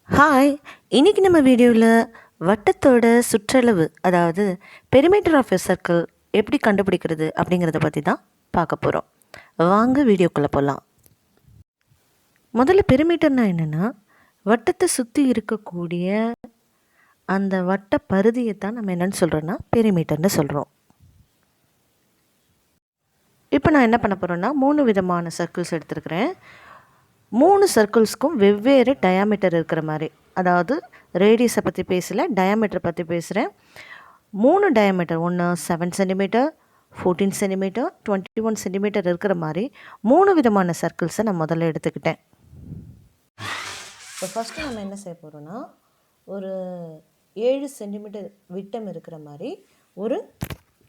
Hi, இன்னைக்கு நம்ம வீடியோவில் வட்டத்தோட சுற்றளவு, அதாவது பெரிமீட்டர் ஆஃப் எ சர்க்கிள் எப்படி கண்டுபிடிக்கிறது அப்படிங்கிறத பற்றி தான் பார்க்க போகிறோம். வாங்க வீடியோக்குள்ளே போகலாம். முதல்ல பெரிமீட்டர்னா என்னென்னா, வட்டத்தை சுற்றி இருக்கக்கூடிய அந்த வட்ட பரிதியை தான் நம்ம என்னென்னு சொல்கிறோன்னா பெரிமீட்டர்னு சொல்கிறோம். இப்போ நான் என்ன பண்ண போகிறேன்னா 3 விதமான சர்க்கிள்ஸ் எடுத்துருக்கிறேன். 3 சர்க்கிள்ஸ்க்கும் வெவ்வேறு டயாமீட்டர் இருக்கிற மாதிரி, அதாவது ரேடியஸை பற்றி பேசலை, டயாமீட்டர் பற்றி பேசுகிறேன். 3 டயாமீட்டர், ஒன்று 7 சென்டிமீட்டர், 14 சென்டிமீட்டர், 21 சென்டிமீட்டர் இருக்கிற மாதிரி 3 விதமான சர்க்கிள்ஸை நான் முதல்ல எடுத்துக்கிட்டேன். இப்போ ஃபஸ்ட்டு நம்ம என்ன செய்ய போகிறோன்னா, ஒரு 7 சென்டிமீட்டர் விட்டம் இருக்கிற மாதிரி ஒரு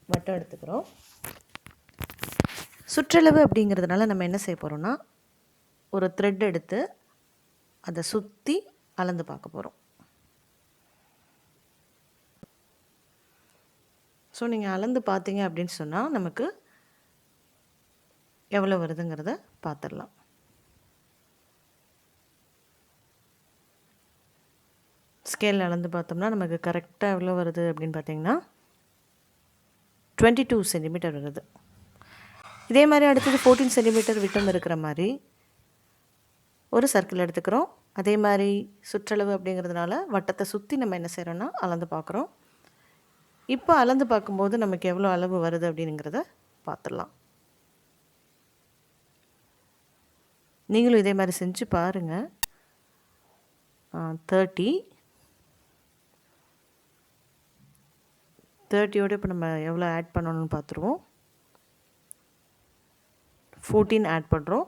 வட்டம் எடுத்துக்கிறோம். சுற்றளவு அப்படிங்கிறதுனால நம்ம என்ன செய்ய போகிறோன்னா, ஒரு த்ரெட் எடுத்து அதை சுற்றி அளந்து பார்க்க போகிறோம். ஸோ நீங்கள் அளந்து பார்த்தீங்க அப்படின்னு சொன்னால் நமக்கு எவ்வளோ வருதுங்கிறத பார்த்துடலாம். ஸ்கேலில் அளந்து பார்த்தோம்னா நமக்கு கரெக்டாக எவ்வளோ வருது அப்படின்னு பார்த்தீங்கன்னா 22 சென்டிமீட்டர் வருது. இதே மாதிரி அடுத்தது 14 சென்டிமீட்டர் விட்டம் இருக்கிற மாதிரி ஒரு சர்க்கிள் எடுத்துக்கிறோம். அதே மாதிரி சுற்றளவு அப்படிங்கிறதுனால வட்டத்தை சுற்றி நம்ம என்ன செய்கிறோன்னா அளந்து பார்க்குறோம். இப்போ அளந்து பார்க்கும்போது நமக்கு எவ்வளோ அளவு வருது அப்படிங்கிறத பார்த்துடலாம். நீங்களும் இதே மாதிரி செஞ்சு பாருங்கள். 30யோடு இப்போ நம்ம எவ்வளோ ஆட் பண்ணணும்னு பார்த்துருவோம். 14 ஆட் பண்ணுறோம்,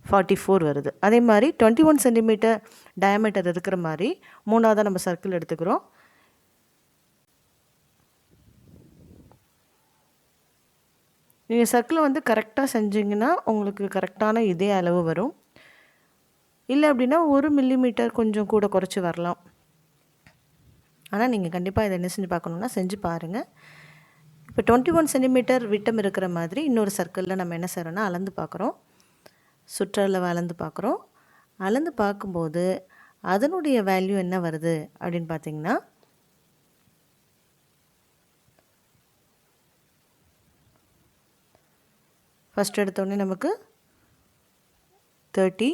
44 வருது. அதே மாதிரி 21 சென்டிமீட்டர் டயாமீட்டர் இருக்கிற மாதிரி மூணாவதாக நம்ம சர்க்கிள் எடுத்துக்கிறோம். நீங்கள் சர்க்கிளை வந்து கரெக்டாக செஞ்சிங்கன்னா உங்களுக்கு கரெக்டான இதே அளவு வரும். இல்லை அப்படின்னா 1 மில்லிமீட்டர் கொஞ்சம் கூட குறைச்சி வரலாம். ஆனால் நீங்கள் கண்டிப்பாக இதை என்ன செஞ்சு பார்க்கணுன்னா செஞ்சு பாருங்கள். இப்போ 21 சென்டிமீட்டர் விட்டம் இருக்கிற மாதிரி இன்னொரு சர்க்கிளில் நம்ம என்ன செய்கிறோன்னா அளந்து பார்க்குறோம். சுற்றளவு அளந்து பார்க்குறோம். அளந்து பார்க்கும்போது அதனுடைய வேல்யூ என்ன வருது அப்படின்னு பார்த்தீங்கன்னா, ஃபஸ்ட் எடுத்தோடனே நமக்கு 30,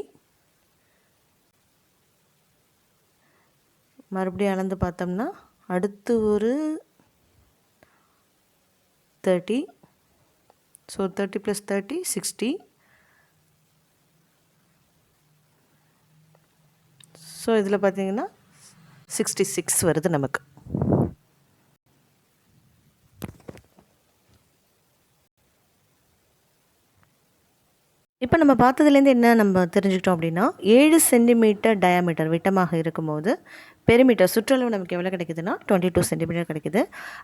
மறுபடியும் அளந்து பார்த்தோம்னா அடுத்து ஒரு 30, ஸோ 30 + 30 60. ஸோ இதில் பார்த்தீங்கன்னா 66 வருது நமக்கு. இப்போ நம்ம பார்த்ததுலேருந்து என்ன நம்ம தெரிஞ்சுக்கிட்டோம் அப்படின்னா, 7 சென்டிமீட்டர் டயாமீட்டர் விட்டமாக இருக்கும்போது பெரிமீட்டர் சுற்றளவு நமக்கு எவ்வளோ கிடைக்குதுன்னா 22 சென்டிமீட்டர் கிடைக்குது.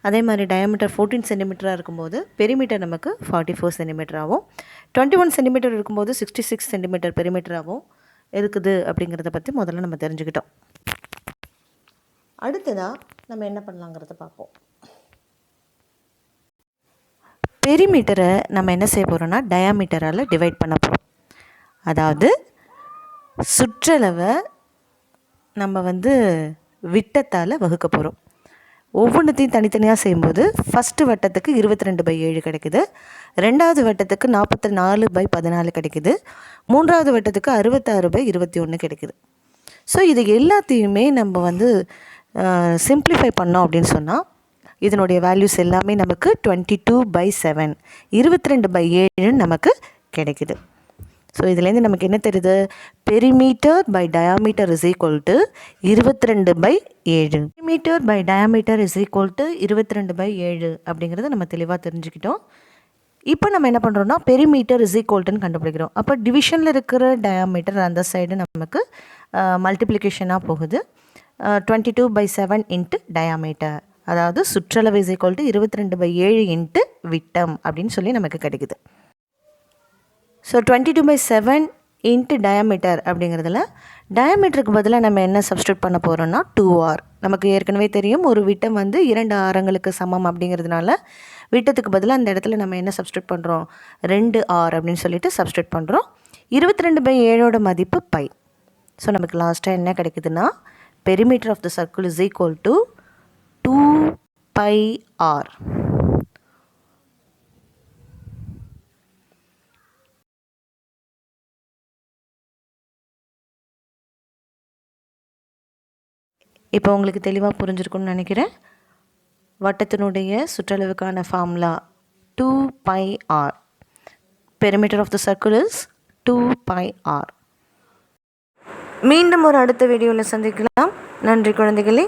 அதே மாதிரி டயாமீட்டர் 14 சென்டிமீட்டராக இருக்கும்போது பெரிமீட்டர் நமக்கு 44 சென்டிமீட்டராகவும், 21 சென்டிமீட்டர் இருக்கும்போது 66 சென்டிமீட்டர் பெரிமீட்டராகவும் இருக்குது அப்படிங்கிறத பற்றி முதல்ல நம்ம தெரிஞ்சுக்கிட்டோம். அடுத்ததாக நம்ம என்ன பண்ணலாங்கிறத பார்ப்போம். பெரிமீட்டரை நம்ம என்ன செய்ய போகிறோன்னா டயாமீட்டரால் டிவைட் பண்ண போகிறோம். அதாவது சுற்றளவை நம்ம வந்து விட்டத்தால் வகுக்க போகிறோம். ஒவ்வொன்றத்தையும் தனித்தனியாக செய்யும்போது ஃபஸ்ட்டு வட்டத்துக்கு 22/7 கிடைக்குது, ரெண்டாவது வட்டத்துக்கு 44/14 கிடைக்குது, மூன்றாவது வட்டத்துக்கு 66/21 கிடைக்குது. ஸோ இது எல்லாத்தையுமே நம்ம வந்து சிம்ப்ளிஃபை பண்ணோம் அப்படின்னு சொன்னால் இதனுடைய வேல்யூஸ் எல்லாமே நமக்கு 22/7, 22/7 நமக்கு கிடைக்குது. ஸோ இதுலேருந்து நமக்கு என்ன தெரியுது, perimeter by diameter is equal to 22/7. Perimeter by diameter is equal to 22/7 அப்படிங்கிறத நம்ம தெளிவாக தெரிஞ்சுக்கிட்டோம். இப்போ நம்ம என்ன பண்ணுறோம்னா பெரிமீட்டர் இஸ் ஈக்குவல்ட்டுன்னு கண்டுபிடிக்கிறோம். அப்போ டிவிஷனில் இருக்கிற டயாமீட்டர் அந்த சைடு நமக்கு மல்டிப்ளிகேஷனாக போகுது. 22/7 இன்ட்டு டயாமீட்டர், அதாவது சுற்றளவு இஸ் ஈக்குவல் டு 22/7 இன்ட்டு விட்டம் அப்படின்னு சொல்லி நமக்கு கிடைக்குது. ஸோ 22/7 இன்ட்டு டயாமீட்டர் அப்படிங்கிறதுல டயாமீட்டருக்கு பதிலாக நம்ம என்ன சப்ஸ்டியூட் பண்ண போகிறோம்னா 2r. நமக்கு ஏற்கனவே தெரியும் ஒரு விட்டம் வந்து 2 ஆரங்களுக்கு சமம் அப்படிங்கிறதுனால விட்டத்துக்கு பதிலாக அந்த இடத்துல நம்ம என்ன சப்ஸ்டியூட் பண்ணுறோம், 2r அப்படின்னு சொல்லிட்டு சப்ஸ்டியூட் பண்ணுறோம். 22/7 மதிப்பு π. ஸோ நமக்கு லாஸ்ட்டாக என்ன கிடைக்குதுன்னா perimeter of the circle is equal to 2 pi r. இப்போ உங்களுக்கு தெளிவாக புரிஞ்சிருக்கும்னு நினைக்கிறேன். வட்டத்தினுடைய சுற்றளவுக்கான formula 2 pi r. Perimeter of the circle is 2 pi r. மீண்டும் ஒரு அடுத்த வீடியோவில் சந்திக்கலாம். நன்றி குழந்தைகளே.